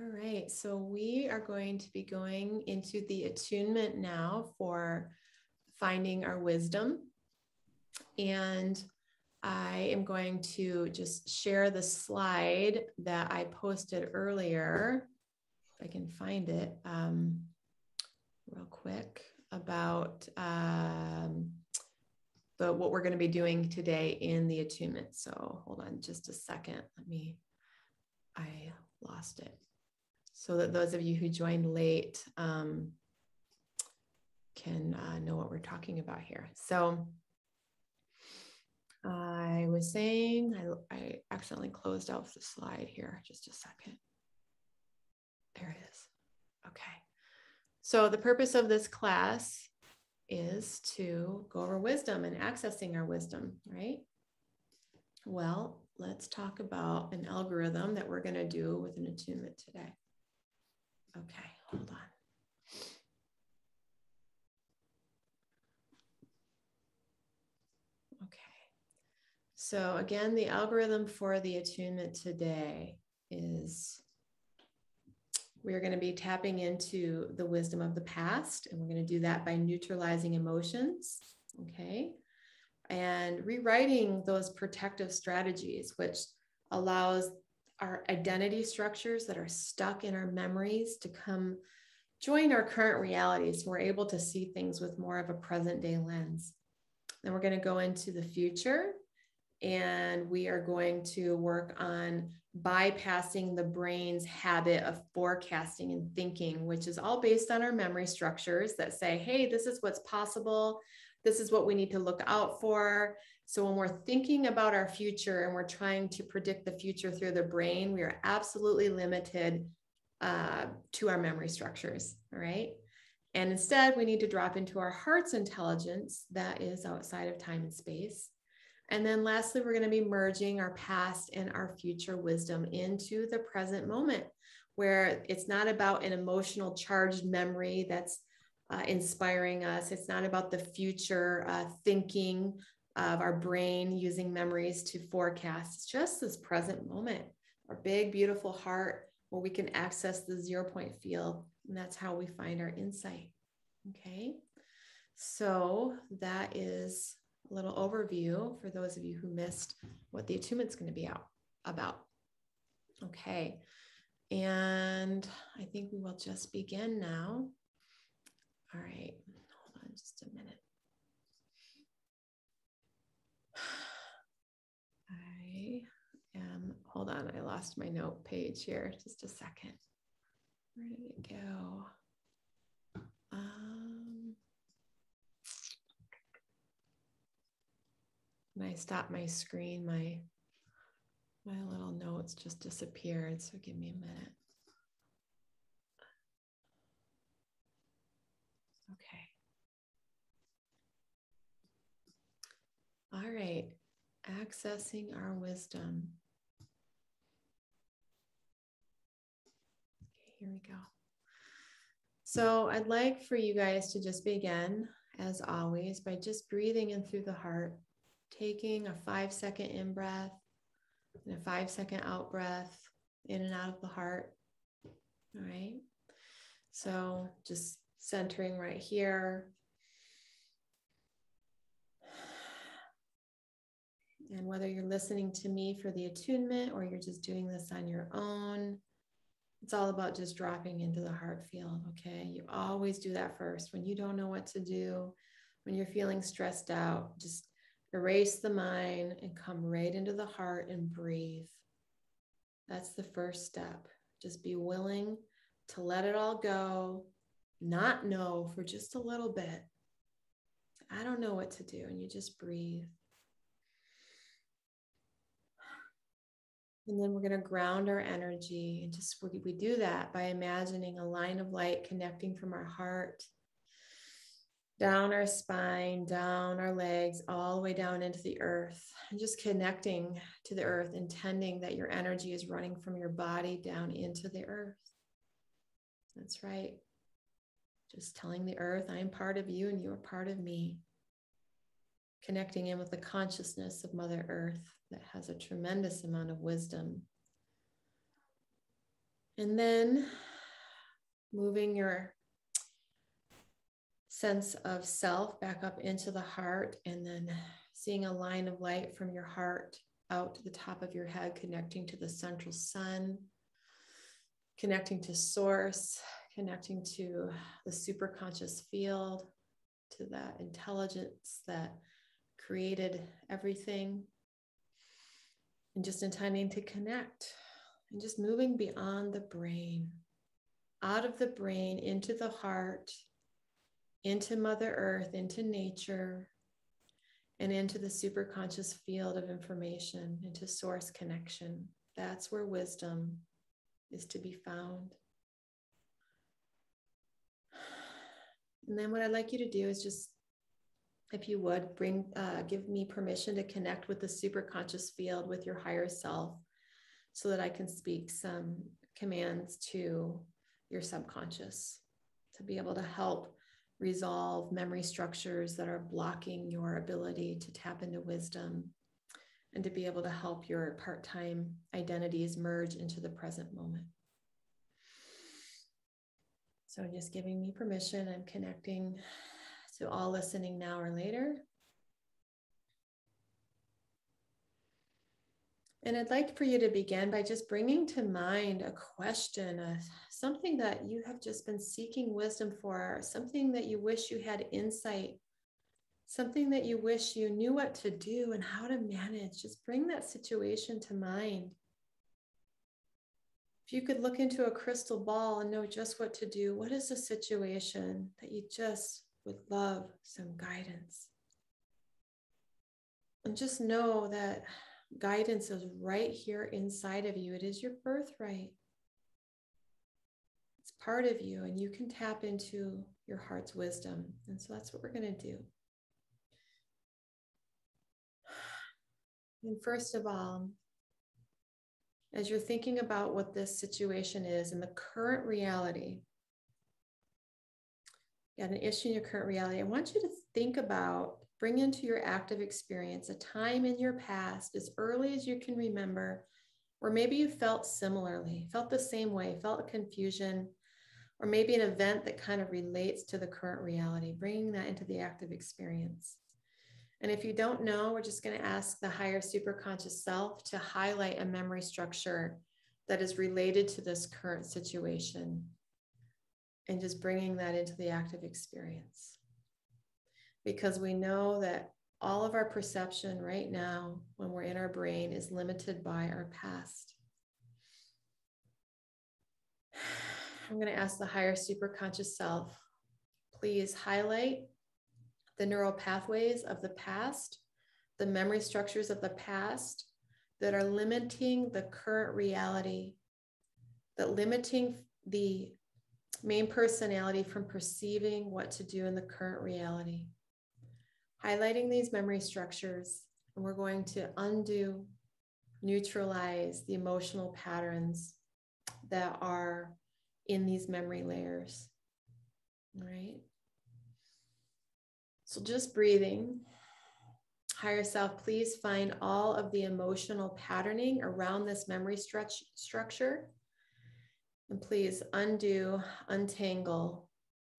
All right, so we are going to be going into the attunement now for finding our wisdom. And I am going to just share the slide that I posted earlier, if I can find it real quick, about what we're going to be doing today in the attunement. So hold on just a second. I lost it. So that those of you who joined late can know what we're talking about here. So I was saying, I accidentally closed out the slide here. Just a second. There it is. Okay. So the purpose of this class is to go over wisdom and accessing our wisdom, right? Well, let's talk about an algorithm that we're going to do with an attunement today. Okay, hold on. Okay. So again, the algorithm for the attunement today is we're going to be tapping into the wisdom of the past, and we're going to do that by neutralizing emotions, okay? And rewriting those protective strategies, which allows our identity structures that are stuck in our memories to come join our current realities. So we're able to see things with more of a present day lens. Then we're going to go into the future, and we are going to work on bypassing the brain's habit of forecasting and thinking, which is all based on our memory structures that say, hey, this is what's possible. This is what we need to look out for. So when we're thinking about our future and we're trying to predict the future through the brain, we are absolutely limited to our memory structures, all right? And instead, we need to drop into our heart's intelligence that is outside of time and space. And then lastly, we're going to be merging our past and our future wisdom into the present moment, where it's not about an emotional charged memory that's inspiring us. It's not about the future thinking of our brain using memories to forecast. It's just this present moment, our big, beautiful heart, where we can access the 0 point field. And that's how we find our insight. Okay. So that is a little overview for those of you who missed what the attunement's going to be about. Okay. And I think we will just begin now. All right. Hold on just a minute. Hold on. I lost my note page here. Just a second. Where did it go? When I stop my screen, my little notes just disappeared. So give me a minute. Okay. All right. Accessing our wisdom. Okay, here we go. So I'd like for you guys to just begin, as always, by just breathing in through the heart, taking a 5-second in breath and a 5-second out breath in and out of the heart. All right. So just centering right here. And whether you're listening to me for the attunement or you're just doing this on your own, it's all about just dropping into the heart field, okay? You always do that first. When you don't know what to do, when you're feeling stressed out, just erase the mind and come right into the heart and breathe. That's the first step. Just be willing to let it all go, not know for just a little bit. I don't know what to do, and you just breathe. And then we're going to ground our energy, and just we do that by imagining a line of light connecting from our heart down our spine, down our legs, all the way down into the earth, and just connecting to the earth, intending that your energy is running from your body down into the earth. That's right. Just telling the earth, I am part of you and you are part of me. Connecting in with the consciousness of Mother Earth that has a tremendous amount of wisdom. And then moving your sense of self back up into the heart, and then seeing a line of light from your heart out to the top of your head, connecting to the central sun, connecting to source, connecting to the superconscious field, to that intelligence that created everything, and just intending to connect, and just moving beyond the brain, out of the brain, into the heart, into Mother Earth, into nature, and into the superconscious field of information, into source connection. That's where wisdom is to be found. And then what I'd like you to do is just, if you would, give me permission to connect with the superconscious field, with your higher self, so that I can speak some commands to your subconscious to be able to help resolve memory structures that are blocking your ability to tap into wisdom, and to be able to help your part-time identities merge into the present moment. So just giving me permission, I'm connecting to all listening now or later. And I'd like for you to begin by just bringing to mind a question, something that you have just been seeking wisdom for, something that you wish you had insight, something that you wish you knew what to do and how to manage. Just bring that situation to mind. If you could look into a crystal ball and know just what to do, what is the situation that you just would love some guidance? And just know that guidance is right here inside of you. It is your birthright. It's part of you, and you can tap into your heart's wisdom. And so that's what we're going to do. And first of all, as you're thinking about what this situation is in the current reality, you got an issue in your current reality, I want you to think about, bring into your active experience a time in your past, as early as you can remember, where maybe you felt similarly, felt the same way, felt confusion, or maybe an event that kind of relates to the current reality, bringing that into the active experience. And if you don't know, we're just going to ask the higher superconscious self to highlight a memory structure that is related to this current situation, and just bringing that into the active experience. Because we know that all of our perception right now, when we're in our brain, is limited by our past. I'm going to ask the higher superconscious self, please highlight the neural pathways of the past, the memory structures of the past that are limiting the current reality, that limiting the main personality from perceiving what to do in the current reality. Highlighting these memory structures, and we're going to undo, neutralize the emotional patterns that are in these memory layers. All right. So just breathing. Higher self, please find all of the emotional patterning around this memory structure. And please undo, untangle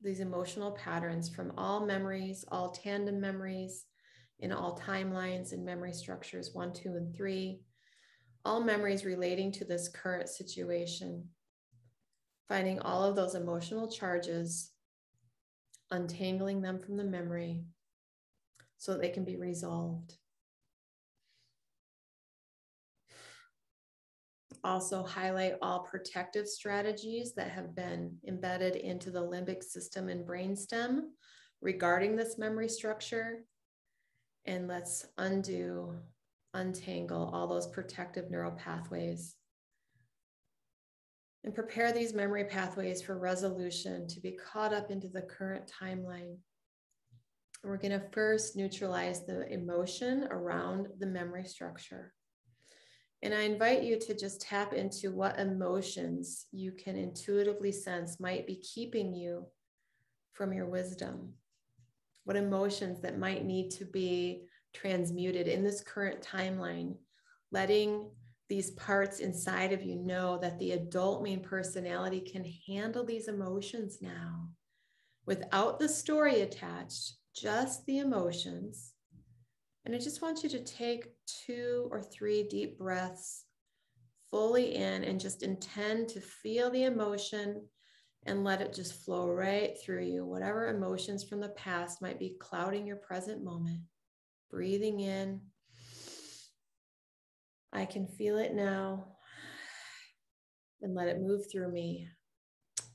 these emotional patterns from all memories, all tandem memories, in all timelines and memory structures 1, 2, and 3, all memories relating to this current situation. Finding all of those emotional charges, untangling them from the memory so that they can be resolved. Also highlight all protective strategies that have been embedded into the limbic system and brainstem regarding this memory structure. And let's undo, untangle all those protective neural pathways and prepare these memory pathways for resolution to be caught up into the current timeline. We're going to first neutralize the emotion around the memory structure. And I invite you to just tap into what emotions you can intuitively sense might be keeping you from your wisdom. What emotions that might need to be transmuted in this current timeline, letting these parts inside of you know that the adult main personality can handle these emotions now without the story attached, just the emotions. And I just want you to take 2 or 3 deep breaths fully in and just intend to feel the emotion and let it just flow right through you. Whatever emotions from the past might be clouding your present moment. Breathing in. I can feel it now. And let it move through me.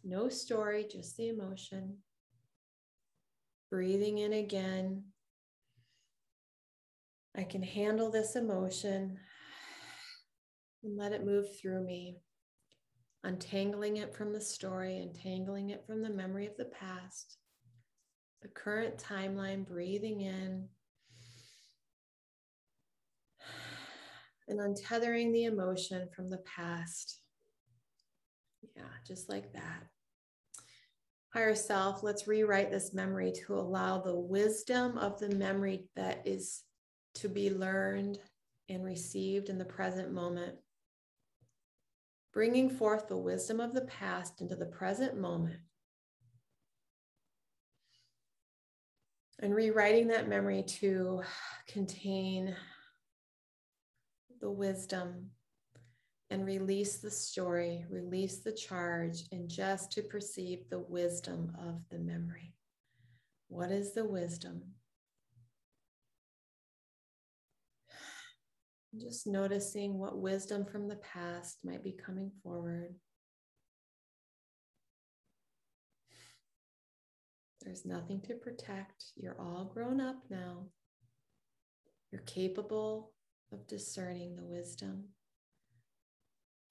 No story, just the emotion. Breathing in again. I can handle this emotion and let it move through me. Untangling it from the story, untangling it from the memory of the past. The current timeline, breathing in. And untethering the emotion from the past. Yeah, just like that. Higher self, let's rewrite this memory to allow the wisdom of the memory that is to be learned and received in the present moment. Bringing forth the wisdom of the past into the present moment. And rewriting that memory to contain the wisdom and release the story, release the charge, and just to perceive the wisdom of the memory. What is the wisdom? Just noticing what wisdom from the past might be coming forward. There's nothing to protect. You're all grown up now. You're capable of discerning the wisdom,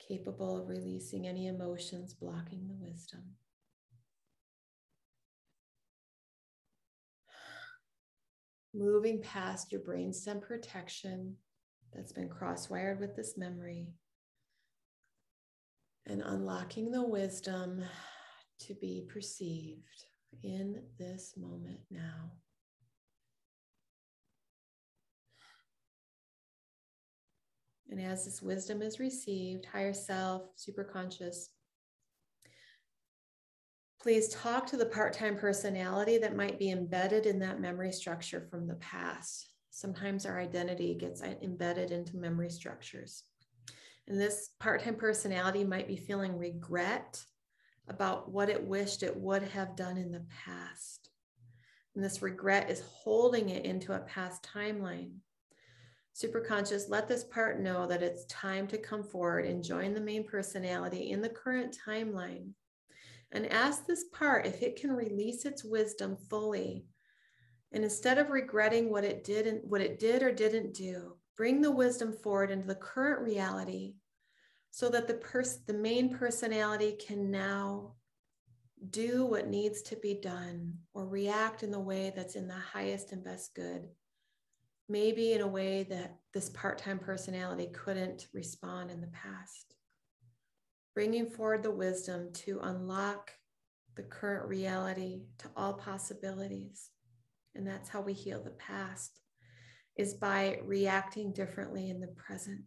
capable of releasing any emotions blocking the wisdom. Moving past your brainstem protection that's been cross-wired with this memory and unlocking the wisdom to be perceived in this moment now. And as this wisdom is received, higher self, superconscious, please talk to the part-time personality that might be embedded in that memory structure from the past. Sometimes our identity gets embedded into memory structures. And this part-time personality might be feeling regret about what it wished it would have done in the past. And this regret is holding it into a past timeline. Superconscious, let this part know that it's time to come forward and join the main personality in the current timeline. And ask this part if it can release its wisdom fully. And instead of regretting what it did or didn't do, bring the wisdom forward into the current reality so that the main personality can now do what needs to be done or react in the way that's in the highest and best good. Maybe in a way that this part-time personality couldn't respond in the past. Bringing forward the wisdom to unlock the current reality to all possibilities. And that's how we heal the past, is by reacting differently in the present.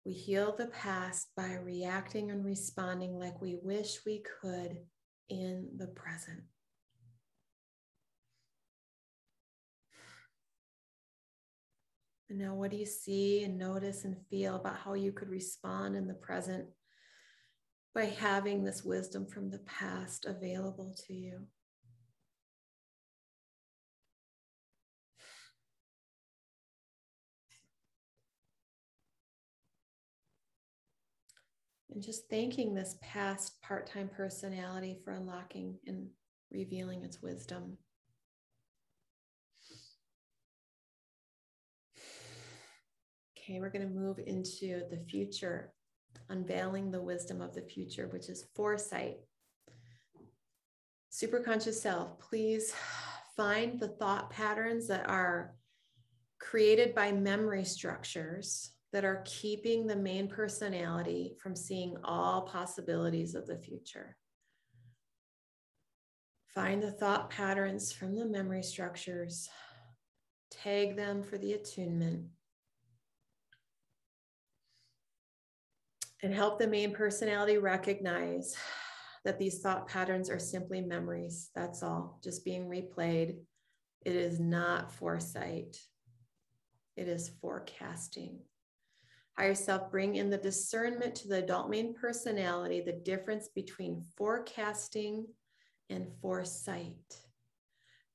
We heal the past by reacting and responding like we wish we could in the present. And now what do you see and notice and feel about how you could respond in the present by having this wisdom from the past available to you? And just thanking this past part-time personality for unlocking and revealing its wisdom. Okay, we're going to move into the future, unveiling the wisdom of the future, which is foresight. Superconscious self, please find the thought patterns that are created by memory structures that are keeping the main personality from seeing all possibilities of the future. Find the thought patterns from the memory structures, tag them for the attunement, And help the main personality recognize that these thought patterns are simply memories. That's all, just being replayed. It is not foresight. It is forecasting. Higher self, bring in the discernment to the adult main personality, the difference between forecasting and foresight.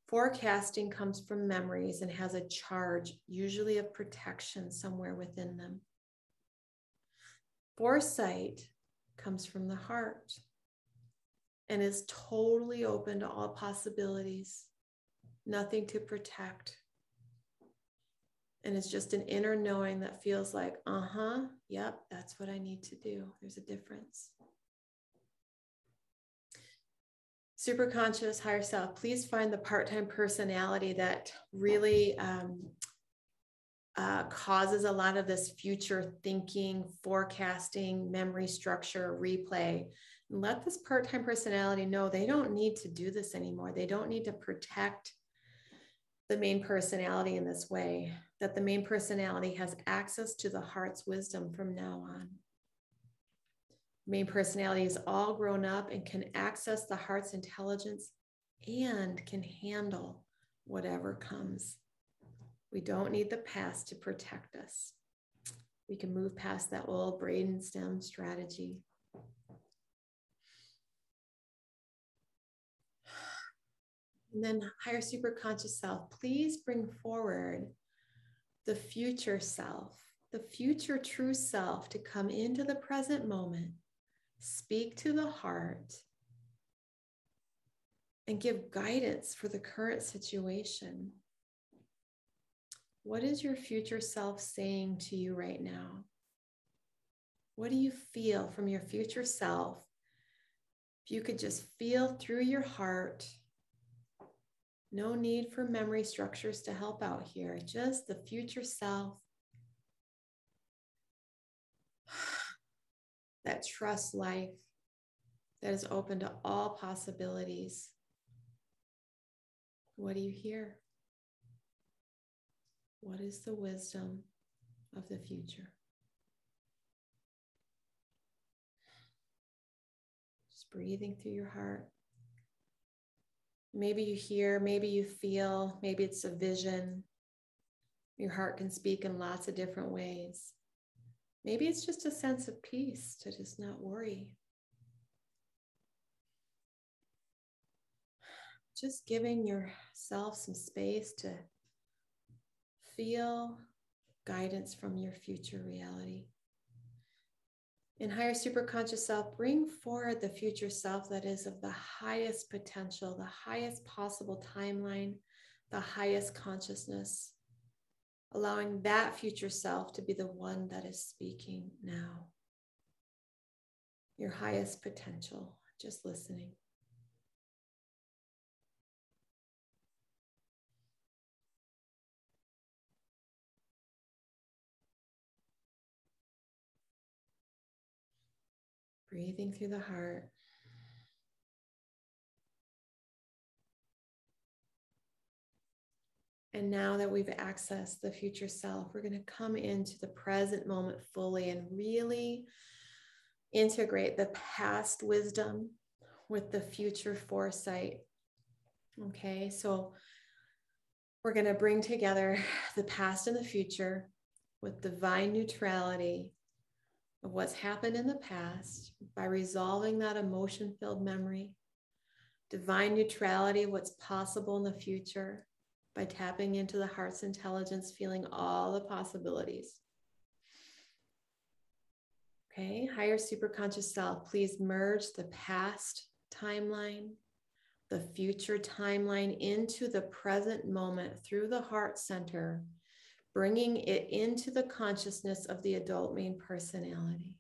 Forecasting comes from memories and has a charge, usually of protection somewhere within them. Foresight comes from the heart and is totally open to all possibilities, nothing to protect. And it's just an inner knowing that feels like, yep, that's what I need to do. There's a difference. Superconscious, higher self, please find the part-time personality that really causes a lot of this future thinking, forecasting, memory structure, replay. And let this part-time personality know they don't need to do this anymore. They don't need to protect the main personality in this way, that the main personality has access to the heart's wisdom from now on. Main personality is all grown up and can access the heart's intelligence and can handle whatever comes. We don't need the past to protect us. We can move past that old brainstem strategy. And then higher superconscious self, please bring forward the future self, the future true self to come into the present moment, speak to the heart, and give guidance for the current situation. What is your future self saying to you right now? What do you feel from your future self? If you could just feel through your heart, no need for memory structures to help out here, just the future self that trusts life, that is open to all possibilities. What do you hear? What is the wisdom of the future? Just breathing through your heart. Maybe you hear, maybe you feel, maybe it's a vision. Your heart can speak in lots of different ways. Maybe it's just a sense of peace to just not worry. Just giving yourself some space to feel guidance from your future reality. In higher superconscious self, bring forward the future self that is of the highest potential, the highest possible timeline, the highest consciousness, allowing that future self to be the one that is speaking now. Your highest potential, just listening. Breathing through the heart. And now that we've accessed the future self, we're going to come into the present moment fully and really integrate the past wisdom with the future foresight. Okay, so we're going to bring together the past and the future with divine neutrality of what's happened in the past by resolving that emotion-filled memory, divine neutrality of what's possible in the future by tapping into the heart's intelligence, feeling all the possibilities. Okay, higher superconscious self, please merge the past timeline, the future timeline into the present moment through the heart center, bringing it into the consciousness of the adult main personality.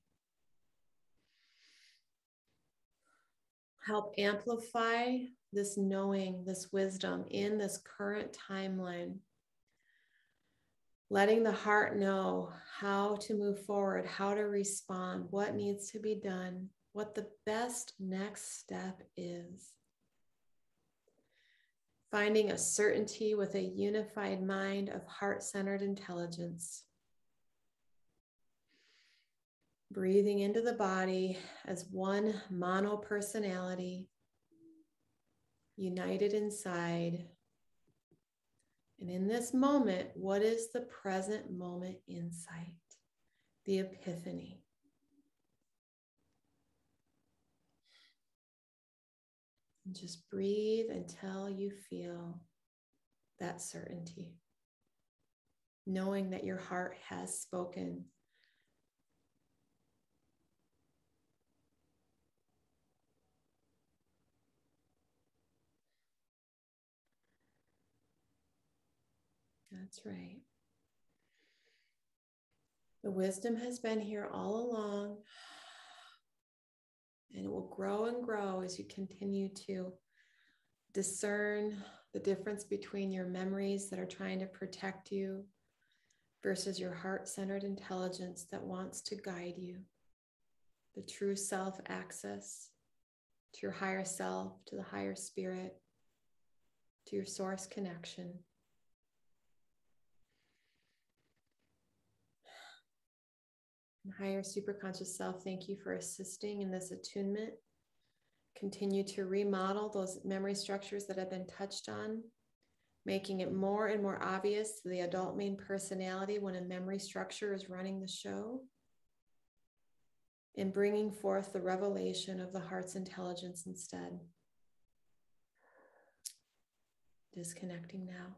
Help amplify this knowing, this wisdom in this current timeline. Letting the heart know how to move forward, how to respond, what needs to be done, what the best next step is. Finding a certainty with a unified mind of heart-centered intelligence. Breathing into the body as one mono personality, united inside. And in this moment, what is the present moment insight? The epiphany. And just breathe until you feel that certainty, knowing that your heart has spoken. That's right. The wisdom has been here all along, and it will grow and grow as you continue to discern the difference between your memories that are trying to protect you versus your heart-centered intelligence that wants to guide you. The true self access to your higher self, to the higher spirit, to your source connection. And higher superconscious self, thank you for assisting in this attunement. Continue to remodel those memory structures that have been touched on, making it more and more obvious to the adult main personality when a memory structure is running the show, and bringing forth the revelation of the heart's intelligence instead. Disconnecting now.